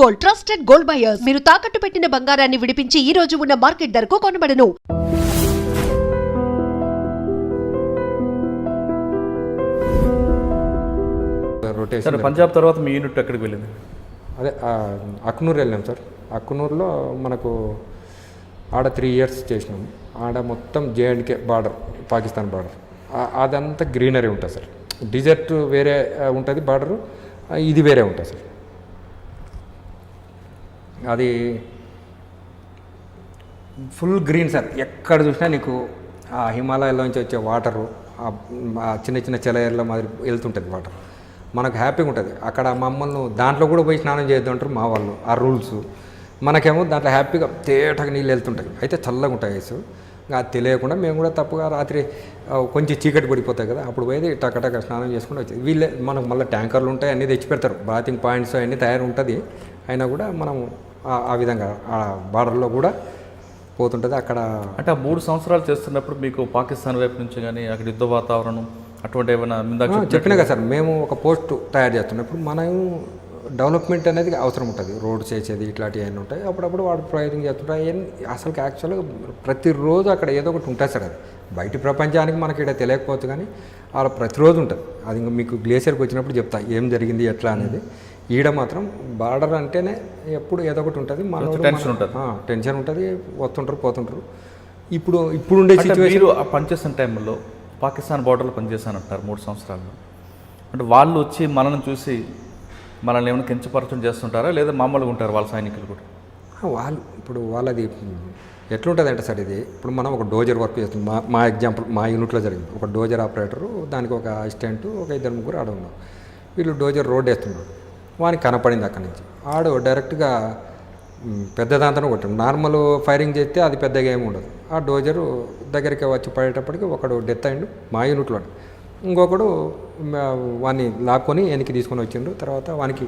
Gold, trusted gold buyers. మీరు తాకట్టు పెట్టిన బంగారాన్ని విడిపించి ఈ రోజు ఉన్న మార్కెట్ ధరకు కొనబడను. సార్ పంజాబ్ తర్వాత మీ యూనిట్ ఎక్కడికి వెళ్ళింది? అదే అక్నూర్ వెళ్ళాం సార్. అక్నూర్లో మనకు ఆడ 3 years చేసినాము. ఆడ మొత్తం జేఎండ్కే బార్డర్, పాకిస్తాన్ బార్డర్, అదంతా గ్రీనరీ ఉంటుంది సార్. డిజర్ట్ వేరే ఉంటుంది బార్డరు, ఇది వేరే ఉంటుంది సార్. అది ఫుల్ గ్రీన్ సార్. ఎక్కడ చూసినా నీకు ఆ హిమాలయాల్లోంచి వచ్చే వాటరు, చిన్న చిన్న చెలయర్ల మాదిరి వెళ్తుంటుంది వాటర్. మనకు హ్యాపీగా ఉంటుంది. అక్కడ మమ్మల్ని దాంట్లో కూడా పోయి స్నానం చేద్దామంటారు మా వాళ్ళు, ఆ రూల్స్. మనకేమో దాంట్లో హ్యాపీగా తేటగా నీళ్ళు వెళ్తుంటాయి, అయితే చల్లగా ఉంటాయి ఐసు. ఇంకా అది తెలియకుండా మేము కూడా తప్పుగా రాత్రి కొంచెం చీకటి పడిపోతాయి కదా, అప్పుడు పోయేది టకటక స్నానం చేసుకుంటూ వచ్చేది. వీళ్ళే మనకు మళ్ళీ ట్యాంకర్లు ఉంటాయి, అన్నీ తెచ్చి పెడతారు, బాతింగ్ పాయింట్స్ అన్నీ తయారు ఉంటుంది. అయినా కూడా మనం ఆ విధంగా ఆ బార్డర్లో కూడా పోతుంటుంది. అక్కడ అంటే ఆ 3 సంవత్సరాలు చేస్తున్నప్పుడు మీకు పాకిస్తాన్ వైపు నుంచి కానీ అక్కడ యుద్ధ వాతావరణం అటువంటి ఏమైనా చెప్పినా కదా సార్, మేము ఒక పోస్ట్ తయారు చేస్తున్నప్పుడు మనం డెవలప్మెంట్ అనేది అవసరం ఉంటుంది. రోడ్స్ వేసేది ఇట్లాంటివి అన్నీ ఉంటాయి. అప్పుడప్పుడు వాడు ప్రయత్నం చేస్తుంటాయి. అసలు యాక్చువల్గా ప్రతిరోజు అక్కడ ఏదో ఒకటి ఉంటుంది సార్. అది బయట ప్రపంచానికి మనకి ఇక్కడ తెలియకపోవచ్చు, కానీ అలా ప్రతిరోజు ఉంటుంది. అది ఇంకా మీకు గ్లేషియర్కి వచ్చినప్పుడు చెప్తా ఏం జరిగింది ఎట్లా అనేది. ఈడ మాత్రం బార్డర్ అంటేనే ఎప్పుడు ఏదో ఒకటి ఉంటుంది. టెన్షన్ ఉంటుంది, వస్తుంటారు పోతుంటారు. ఇప్పుడు ఉండే సిచ్యువేషన్. ఆ పనిచేసిన టైంలో పాకిస్తాన్ బార్డర్లో పనిచేశానంటారు 3 సంవత్సరాల్లో. అంటే వాళ్ళు వచ్చి మనల్ని చూసి మనల్ని ఏమైనా కించపరచడం చేస్తుంటారా, లేదా మామూలుగా ఉంటారు వాళ్ళ సైనికులు కూడా? ఇప్పుడు వాళ్ళది ఎట్లుంటుంది అంటే సార్, ఇది ఇప్పుడు మనం ఒక డోజర్ వర్క్ చేస్తున్నాం. మా ఎగ్జాంపుల్ మా యూనిట్లో జరిగింది. ఒక డోజర్ ఆపరేటరు, దానికి ఒక అసిస్టెంట్, ఒక 2-3 ఆడ ఉన్నాం. వీళ్ళు డోజర్ రోడ్ వేస్తున్నాడు, వానికి కనపడింది అక్కడి నుంచి. ఆడు డైరెక్ట్గా పెద్ద దాంతో కొట్టాడు. నార్మల్ ఫైరింగ్ చేస్తే అది పెద్దగా ఏమి ఉండదు. ఆ డోజరు దగ్గరికి వచ్చి పడేటప్పటికి ఒకడు డెత్ అయ్యిండు మా యూనిట్లో. ఇంకొకడు వాడిని లాక్కొని వెనక్కి తీసుకొని వచ్చిండు. తర్వాత వానికి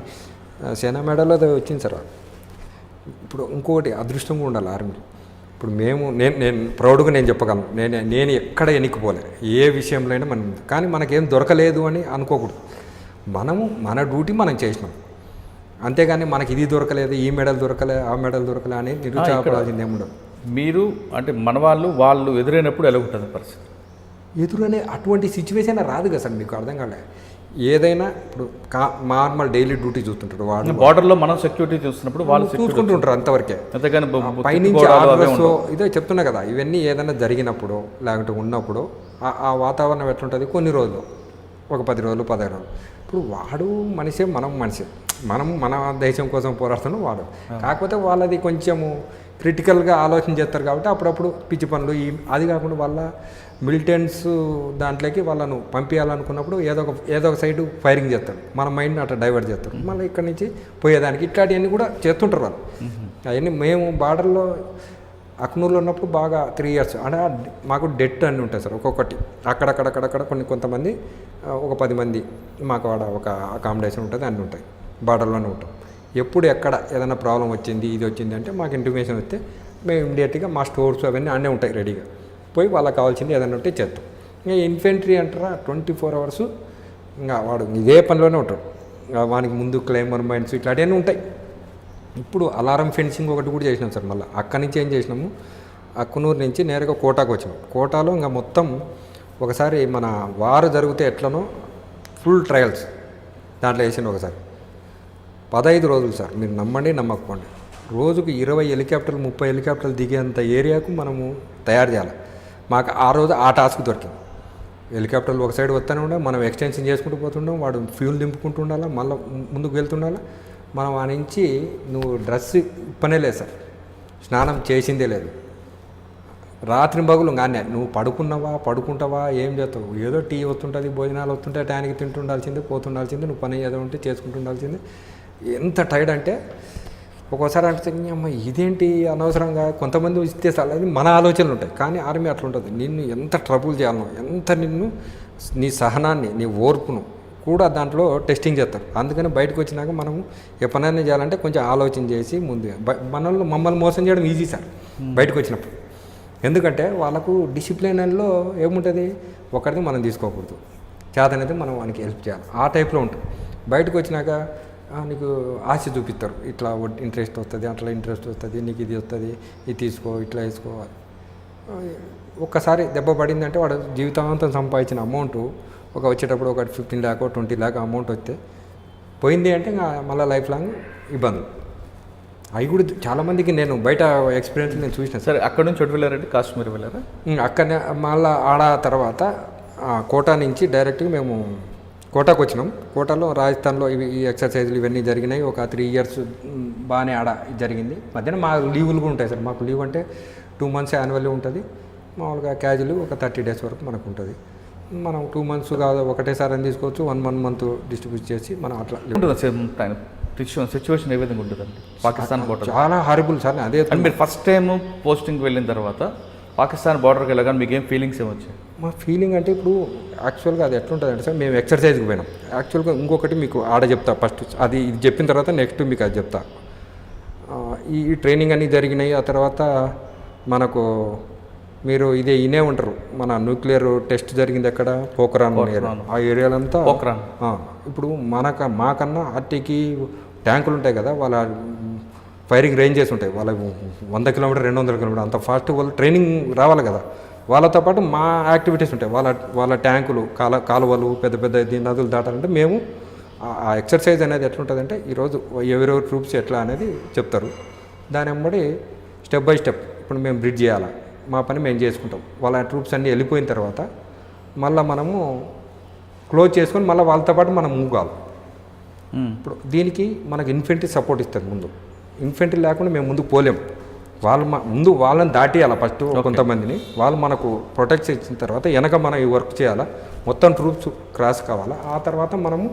సేనా మెడల్ అది వచ్చింది సార్. ఇప్పుడు ఇంకొకటి అదృష్టంగా ఉండాలి ఆర్మీలో. ఇప్పుడు నేను ప్రౌడ్గా నేను చెప్పగలను, నేను ఎక్కడ ఎన్నికపోలే ఏ విషయంలో అయినా మనం. కానీ మనకేం దొరకలేదు అని అనుకోకూడదు. మన డ్యూటీ మనం చేసినాం, అంతేగాని మనకి ఇది దొరకలేదు, ఈ మెడల్ దొరకలే, ఆ మెడల్ దొరకలే అని నిరుత్సాహపడాల్సింది ఏముండదు. మీరు అంటే మన వాళ్ళు ఎదురైనప్పుడు ఎలా ఉంటుంది పరిస్థితి? ఎదురనే అటువంటి సిచ్యువేషన్ రాదు కదా సార్, మీకు అర్థం కాలే. ఏదైనా ఇప్పుడు నార్మల్ డైలీ డ్యూటీ చూస్తుంటారు వాడు. బార్డర్లో మనం సెక్యూరిటీ చూస్తున్నప్పుడు వాళ్ళు చూసుకుంటుంటారు అంతవరకే. అంతేగాని పైనుంచి ఆర్డర్స్ ఇదే చెప్తున్నా కదా, ఇవన్నీ ఏదైనా జరిగినప్పుడు లేకుంటే ఉన్నప్పుడు ఆ వాతావరణం ఎట్లుంటుంది కొన్ని రోజులు, ఒక 10 రోజులు 15 రోజులు. ఇప్పుడు వాడు మనిషే, మనం మనిషే. మనం మన దేశం కోసం పోరాడుతున్నాం, వాడు. కాకపోతే వాళ్ళది కొంచెము క్రిటికల్గా ఆలోచన చేస్తారు కాబట్టి అప్పుడప్పుడు పిచ్చి పనులు. అది కాకుండా వాళ్ళ మిలిటెంట్స్ దాంట్లోకి వాళ్ళను పంపించాలనుకున్నప్పుడు ఏదో ఒక సైడ్ ఫైరింగ్ చేస్తారు, మన మైండ్ని అట్లా డైవర్ట్ చేస్తారు, మళ్ళీ ఇక్కడి నుంచి పోయేదానికి ఇట్లాంటివన్నీ కూడా చేస్తుంటారు వాళ్ళు. అవన్నీ మేము బార్డర్లో అక్నూర్లో ఉన్నప్పుడు బాగా 3 years అంటే మాకు డెట్ అన్నీ ఉంటాయి సార్. ఒక్కొక్కటి అక్కడక్కడ కొంతమంది ఒక 10 మంది మాకు ఆడ ఒక అకామిడేషన్ ఉంటుంది, అన్నీ ఉంటాయి. బార్డర్లోనే ఉంటాం. ఎప్పుడు ఎక్కడ ఏదైనా ప్రాబ్లం వచ్చింది, ఇది వచ్చింది అంటే మాకు ఇంటిమేషన్ వస్తే మేము ఇమీడియట్గా మా స్టోర్స్ అవన్నీ అన్నీ ఉంటాయి రెడీగా, పోయి వాళ్ళకి కావాల్సింది ఏదైనా ఉంటే చేస్తాం. ఇంకా ఇన్ఫెంట్రీ అంటారా 24 hours ఇంకా వాడు ఇదే పనిలోనే ఉంటాడు. వానికి ముందు క్లైమర్ మైన్స్ ఇట్లాంటివన్నీ ఉంటాయి. ఇప్పుడు అలారం ఫెన్సింగ్ ఒకటి కూడా చేసినాం సార్. మళ్ళీ అక్కడి నుంచి ఏం చేసినాము, అక్కునూరు నుంచి నేరుగా కోటాకు వచ్చినాం. కోటాలో ఇంకా మొత్తం ఒకసారి మన వారు జరిగితే ఎట్లనో ఫుల్ ట్రయల్స్ దాంట్లో వేసిండు. ఒకసారి 15 రోజులు సార్, మీరు నమ్మండి నమ్మకపోండి, రోజుకు 20 హెలికాప్టర్లు 30 హెలికాప్టర్లు దిగేంత ఏరియాకు మనము తయారు చేయాలి. మాకు ఆ రోజు ఆ టాస్క్ దొరికింది. హెలికాప్టర్లు ఒక సైడ్ వస్తూనే ఉండే, మనం ఎక్స్టెన్షన్ చేసుకుంటూ పోతుండాం, వాడు ఫ్యూల్ దింపుకుంటూ ఉండాలా, మళ్ళీ ముందుకు వెళ్తుండాలా. మనం ఆ నుంచి నువ్వు డ్రెస్ ఇప్పనే లేదు సార్, స్నానం చేసిందే లేదు. రాత్రి పగులు కానీ నువ్వు పడుకుంటావా ఏం చేస్తావు, ఏదో టీ వస్తుంటుంది, భోజనాలు వస్తుంటాయి, టైంకి తింటుండాల్సిందే, పోతుండాల్సిందే, నువ్వు పని ఏదో ఉంటే చేసుకుంటుండాల్సిందే. ఎంత టైర్డ్ అంటే ఒక్కోసారి అనిపిస్తుంది, అమ్మ ఇదేంటి అనవసరంగా కొంతమంది ఇస్తే సార్, అది మన ఆలోచనలు ఉంటాయి. కానీ ఆర్మీ అట్లా ఉంటుంది, నిన్ను ఎంత ట్రబుల్ చేయాలనో, ఎంత నీ సహనాన్ని, నీ ఓర్పును కూడా దాంట్లో టెస్టింగ్ చేస్తారు. అందుకని బయటకు వచ్చినాక మనం ఏ పనైనా చేయాలంటే కొంచెం ఆలోచన చేసి ముందుగా మమ్మల్ని మోసం చేయడం ఈజీ సార్ బయటకు వచ్చినప్పుడు. ఎందుకంటే వాళ్ళకు డిసిప్లిన్లో ఏముంటుంది, ఒకరిది మనం తీసుకోకూడదు, చేతనైతే మనం వానికి హెల్ప్ చేయాలి, ఆ టైప్లో ఉంటుంది. బయటకు వచ్చినాక నీకు ఆశ చూపిస్తారు, ఇట్లా ఇంట్రెస్ట్ వస్తుంది, అట్లా ఇంట్రెస్ట్ వస్తుంది, నీకు ఇది వస్తుంది, ఇది తీసుకో, ఇట్లా వేసుకో. ఒక్కసారి దెబ్బ పడిందంటే వాడు జీవితాంతం సంపాదించిన అమౌంట్ వచ్చేటప్పుడు ఒక 15 lakh 20 lakh అమౌంట్ వస్తే పోయింది అంటే ఇంకా మళ్ళీ లైఫ్ లాంగ్ ఇబ్బందులు. అవి కూడా చాలామందికి నేను బయట ఎక్స్పీరియన్స్ నేను చూసిన. సరే, అక్కడ నుంచి ఎటు వెళ్ళారంటే కాశ్మీర్ వెళ్ళారా? అక్కడనే మళ్ళీ ఆడ తర్వాత కోటా నుంచి డైరెక్ట్గా మేము కోటాకు వచ్చినాం. కోటాలో రాజస్థాన్లో ఈ ఎక్సర్సైజులు ఇవన్నీ జరిగినాయి. ఒక 3 years బాగానే ఆడ జరిగింది. మధ్యన మా లీవులు కూడా ఉంటాయి సార్. మాకు లీవ్ అంటే 2 months యాన్యువల్లీ ఉంటుంది. మామూలుగా క్యాజువల్ ఒక 30 days వరకు మనకు ఉంటుంది. మనం 2 months కాదు ఒకటేసారి అని తీసుకోవచ్చు. 1 month డిస్ట్రిబ్యూట్ చేసి మనం అట్లా సిచ్యువేషన్ ఏ విధంగా ఉంటుందండి పాకిస్తాన్ బోర్డర్? చాలా హారిబుల్ సార్. అదే మీరు ఫస్ట్ టైం పోస్టింగ్ వెళ్ళిన తర్వాత పాకిస్తాన్ బార్డర్కి వెళ్ళగానే మీకు ఏం ఫీలింగ్స్ ఏమొచ్చాయి? మా ఫీలింగ్ అంటే ఇప్పుడు యాక్చువల్గా అది ఎట్లుంటుంది అంటే సార్, మేము ఎక్సర్సైజ్కి పోయినాం. యాక్చువల్గా ఇంకొకటి మీకు ఆడ చెప్తా ఫస్ట్, అది ఇది చెప్పిన తర్వాత నెక్స్ట్ మీకు అది చెప్తా. ఈ ట్రైనింగ్ అన్నీ జరిగినాయి. ఆ తర్వాత మనకు మీరు ఇదే ఇనే ఉంటారు, మన న్యూక్లియర్ టెస్ట్ జరిగింది ఎక్కడ, పోఖ్రాన్ ఆ ఏరియాలంతా. ఇప్పుడు మాకన్నా ఆర్టీకి ట్యాంకులు ఉంటాయి కదా, వాళ్ళ ఫైరింగ్ రేంజెస్ ఉంటాయి. వాళ్ళ 100 kilometers 200 kilometers అంత ఫాస్ట్ వాళ్ళు ట్రైనింగ్ రావాలి కదా. వాళ్ళతో పాటు మా యాక్టివిటీస్ ఉంటాయి. వాళ్ళ ట్యాంకులు కాలువలు పెద్ద పెద్ద నదులు దాటాలంటే మేము ఆ ఎక్సర్సైజ్ అనేది ఎట్లుంటుందంటే, ఈరోజు ఎవరెవరు ట్రూప్స్ ఎట్లా అనేది చెప్తారు. దాని వెంబడి స్టెప్ బై స్టెప్ ఇప్పుడు మేము బ్రిడ్జ్ చేయాలా, మా పని మేము చేసుకుంటాం. వాళ్ళ ట్రూప్స్ అన్నీ వెళ్ళిపోయిన తర్వాత మళ్ళీ మనము క్లోజ్ చేసుకొని మళ్ళీ వాళ్ళతో పాటు మనం మూవ్ కావాలి. ఇప్పుడు దీనికి మనకు ఇన్ఫెంట్రీ సపోర్ట్ ఇస్తారు. ముందు ఇన్ఫెంట్రీ లేకుండా మేము ముందుకు పోలేము. ముందు వాళ్ళని దాటియాలా ఫస్ట్ కొంతమందిని. వాళ్ళు మనకు ప్రొటెక్ట్ ఇచ్చిన తర్వాత వెనక మనం ఈ వర్క్ చేయాలా, మొత్తం ట్రూప్స్ క్రాస్ కావాలా. ఆ తర్వాత మనము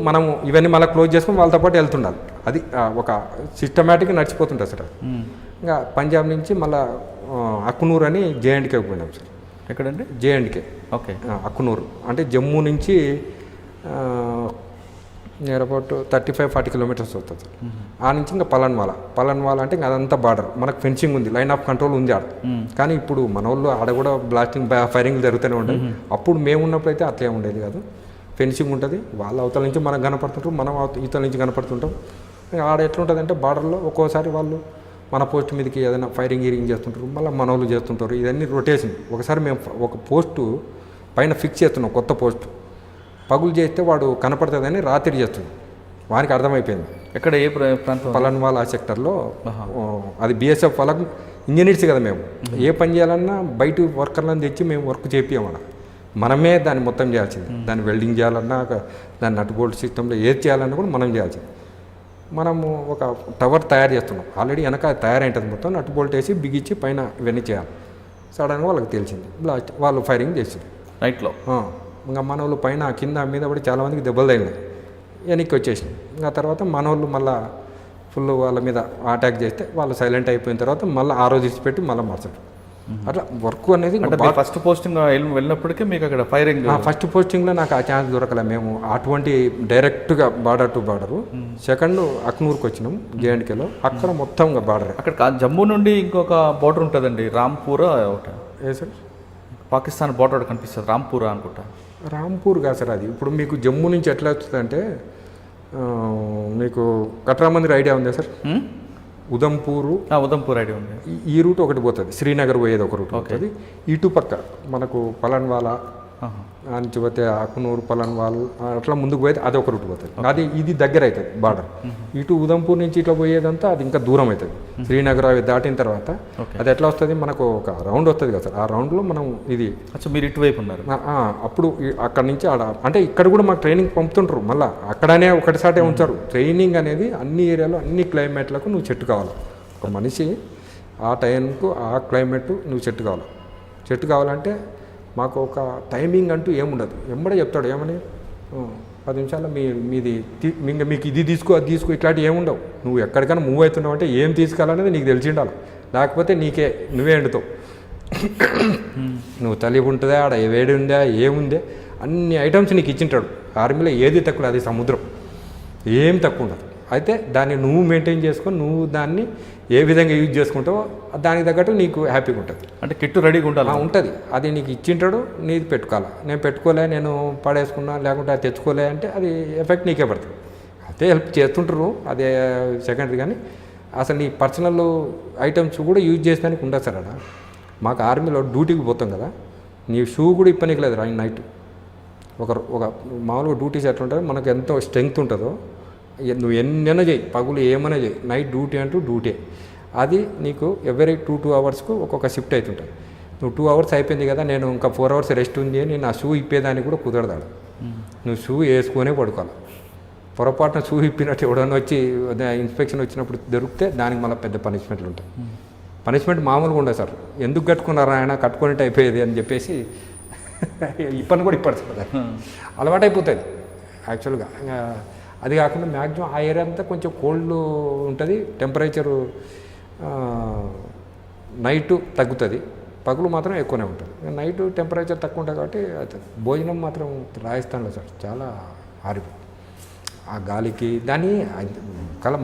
మనము ఇవన్నీ మళ్ళీ క్లోజ్ చేసుకొని వాళ్ళతో పాటు వెళ్తుండాలి. అది ఒక సిస్టమేటిక్గా నడిచిపోతుంటుంది సార్. ఇంకా పంజాబ్ నుంచి మళ్ళీ అక్నూర్ అని జేఎండ్కేకి పోయినాం సార్. ఎక్కడండి? జేఎండ్కే. ఓకే. అక్నూర్ అంటే జమ్మూ నుంచి నియర్ అబౌట్ 35-40 kilometers అవుతుంది సార్. ఆ నుంచి ఇంకా పలన్వాలా అంటే ఇంకా అదంతా బార్డర్. మనకు ఫెన్సింగ్ ఉంది, లైన్ ఆఫ్ కంట్రోల్ ఉంది ఆడ. కానీ ఇప్పుడు మన వాళ్ళు ఆడ కూడా బ్లాస్టింగ్ ఫైరింగ్ జరుగుతూనే ఉంటాయి. అప్పుడు మేము ఉన్నప్పుడు అయితే అట్లే ఉండేది కాదు. ఫెన్సింగ్ ఉంటుంది, వాళ్ళ అవతల నుంచి మనకు కనపడుతుంటారు, మనం ఇవతల నుంచి కనపడుతుంటాం. ఆడ ఎట్లుంటుంది అంటే బార్డర్లో ఒక్కోసారి వాళ్ళు మన పోస్ట్ మీదకి ఏదైనా ఫైరింగ్ చేస్తుంటారు, మళ్ళీ మన వాళ్ళు చేస్తుంటారు. ఇవన్నీ రొటేషన్. ఒకసారి మేము ఒక పోస్టు పైన ఫిక్స్ చేస్తున్నాం, కొత్త పోస్టు. పగులు చేస్తే వాడు కనపడుతుందని రాత్రి చేస్తుంది. వానికి అర్థమైపోయింది. ఎక్కడ ఏ ప్రాంతం? పలన్వాలా సెక్టర్లో. అది బిఎస్ఎఫ్ వాళ్ళకు ఇంజనీర్స్ కదా మేము. ఏ పని చేయాలన్నా బయట వర్కర్లను తెచ్చి మేము వర్క్ చేపియమన్నా. మనమే దాన్ని మొత్తం చేయాల్సింది. దాన్ని వెల్డింగ్ చేయాలన్నా, దాన్ని నట్ బోల్ట్ సిస్టంలో ఏది చేయాలన్నా కూడా మనం చేయాల్సింది. మనము ఒక టవర్ తయారు చేస్తున్నాం. ఆల్రెడీ వెనక తయారైంటుంది మొత్తం. నట్ బోల్ట్ వేసి బిగించి పైన ఇవన్నీ చేయాలి. సడన్గా వాళ్ళకి తెలిసింది, బ్లాస్ట్. వాళ్ళు ఫైరింగ్ చేసింది నైట్లో. ఇంకా మన వాళ్ళు పైన కింద మీద పడి చాలామందికి దెబ్బలు తగిలినాయి. వెనక్కి వచ్చేసింది. ఇంకా తర్వాత మన వాళ్ళు మళ్ళీ ఫుల్ వాళ్ళ మీద అటాక్ చేస్తే వాళ్ళు సైలెంట్ అయిపోయిన తర్వాత మళ్ళీ ఆ రోజు ఇచ్చిపెట్టి మళ్ళీ మార్చడం. అట్లా వర్క్ అనేది. ఫస్ట్ పోస్టింగ్ వెళ్ళినప్పటికీ మీకు అక్కడ ఫైరింగ్? ఫస్ట్ పోస్టింగ్లో నాకు ఆ ఛాన్స్ దొరకలే. మేము అటువంటి డైరెక్ట్గా బార్డర్ టు బార్డరు. సెకండ్ అక్నూర్కి వచ్చినాం, జేఎండ్కేలో. అక్కడ మొత్తంగా బార్డర్. అక్కడ జమ్మూ నుండి ఇంకొక బార్డర్ ఉంటుందండి, రాంపూరా ఒకటి. ఏ సార్? పాకిస్తాన్ బార్డర్ కనిపిస్తుంది, రాంపూరా అనుకుంటా. రాంపూర్ కాదు సార్. అది ఇప్పుడు మీకు జమ్మూ నుంచి ఎట్లా వస్తుందంటే, మీకు కట్రా మందిర్ ఐడియా ఉందా సార్? ఉదంపూర్ ఐడియా ఉంది. ఈ రూట్ ఒకటి పోతుంది, శ్రీనగర్ పోయేది ఒక రూట్ అవుతుంది. ఇటు పక్క మనకు పలన్వాలా నుంచి పోతే అక్నూర్, పలన్వాల్ అట్లా ముందుకు పోతే అది ఒక రూట్ పోతుంది. అది ఇది దగ్గర అవుతుంది బార్డర్. ఇటు ఉదంపూర్ నుంచి ఇట్లా పోయేదంతా అది ఇంకా దూరం అవుతుంది. శ్రీనగర్ అవి దాటిన తర్వాత అది ఎట్లా వస్తుంది, మనకు ఒక రౌండ్ వస్తుంది కదా సార్. ఆ రౌండ్లో మనం ఇది. మీరు ఇటువైపు ఉన్నారు అప్పుడు అక్కడ నుంచి ఆడ అంటే ఇక్కడ కూడా మాకు ట్రైనింగ్ పంపుతుంటారు. మళ్ళీ అక్కడనే ఒకటిసాటే ఉంచారు. ట్రైనింగ్ అనేది అన్ని ఏరియాలో అన్ని క్లైమేట్లకు నువ్వు సెట్ కావాలి. ఒక మనిషి ఆ టైంకు ఆ క్లైమేట్ నువ్వు సెట్ కావాలి. సెట్ కావాలంటే మాకు ఒక టైమింగ్ అంటూ ఏముండదు. వెంబడే చెప్తాడు ఏమని, 10 నిమిషాల్లో మీది మీకు ఇది తీసుకో అది తీసుకో ఇట్లాంటివి ఏముండవు. నువ్వు ఎక్కడికైనా మూవ్ అవుతున్నావు అంటే ఏం తీసుకెళ్ళాలనేది నీకు తెలిసి ఉండాలి. లేకపోతే నువ్వే ఎండుతావు. నువ్వు తల్లి ఉంటుందా, ఆడ వేడి ఉందా, ఏముందే, అన్ని ఐటమ్స్ నీకు ఇచ్చింటాడు. ఆర్మీలో ఏది తక్కువ, అది సముద్రం, ఏం తక్కువ ఉండదు. అయితే దాన్ని నువ్వు మెయింటైన్ చేసుకొని నువ్వు దాన్ని ఏ విధంగా యూజ్ చేసుకుంటావో దానికి తగ్గట్టు నీకు హ్యాపీగా ఉంటుంది. అంటే కిట్టు రెడీగా ఉండాలి. ఉంటుంది. అది నీకు ఇచ్చింటాడు, నీది పెట్టుకోవాలి. నేను పెట్టుకోలే, నేను పడేసుకున్నా, లేకుంటే అది తెచ్చుకోలే అంటే అది ఎఫెక్ట్ నీకే పడుతుంది. హెల్ప్ చేస్తుంటారు, అదే సెకండరీ. కానీ అసలు నీ పర్సనల్ ఐటమ్స్ కూడా యూజ్ చేసేదానికి ఉండదు సార్ అక్కడ. మాకు ఆర్మీలో డ్యూటీకి పోతాం కదా, నీ షూ కూడా ఇప్పనికి లేదు నైట్. ఒక మామూలుగా డ్యూటీస్ ఎట్లా ఉంటుంది, మనకు ఎంతో స్ట్రెంగ్త్ ఉంటుందో నువ్వు ఎన్నైనా చేయి, పగులు ఏమైనా చేయి, నైట్ డ్యూటీ అంటూ డ్యూటీ. అది నీకు ఎవరీ 2 అవర్స్కు ఒక్కొక్క షిఫ్ట్ అవుతుంటుంది. నువ్వు 2 అవర్స్ అయిపోయింది కదా, నేను ఇంకా 4 అవర్స్ రెస్ట్ ఉంది అని నా షూ ఇప్పేదానికి కూడా కుదరదాడు. నువ్వు షూ వేసుకొనే పడుకోవాలి. పొరపాటున షూ ఇప్పినట్టు ఎవడన్నా వచ్చి ఇన్స్పెక్షన్ వచ్చినప్పుడు దొరికితే దానికి మళ్ళీ పెద్ద పనిష్మెంట్లు ఉంటాయి. పనిష్మెంట్ మామూలుగా ఉండదు సార్. ఎందుకు కట్టుకున్నారా ఆయన, కట్టుకునేట్టు అయిపోయేది అని చెప్పేసి ఇప్పని కూడా ఇప్పడు సార్. అలవాటు అయిపోతుంది యాక్చువల్గా. అది కాకుండా మ్యాక్సిమం ఆ ఏరియా అంతా కొంచెం కోల్డ్ ఉంటుంది, టెంపరేచరు నైటు తగ్గుతుంది, పగులు మాత్రం ఎక్కువనే ఉంటుంది. నైట్ టెంపరేచర్ తక్కువ ఉంటుంది కాబట్టి భోజనం మాత్రం రాజస్థాన్లో సార్ చాలా హారిబుల్. ఆ గాలికి దాన్ని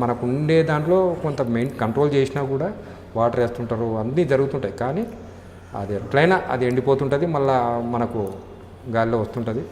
మనకు ఉండే దాంట్లో కొంత కంట్రోల్ చేసినా కూడా వాటర్ వేస్తుంటారు, అన్నీ జరుగుతుంటాయి. కానీ అది ఎట్లయినా అది ఎండిపోతుంటుంది, మళ్ళీ మనకు గాలిలో వస్తుంటుంది.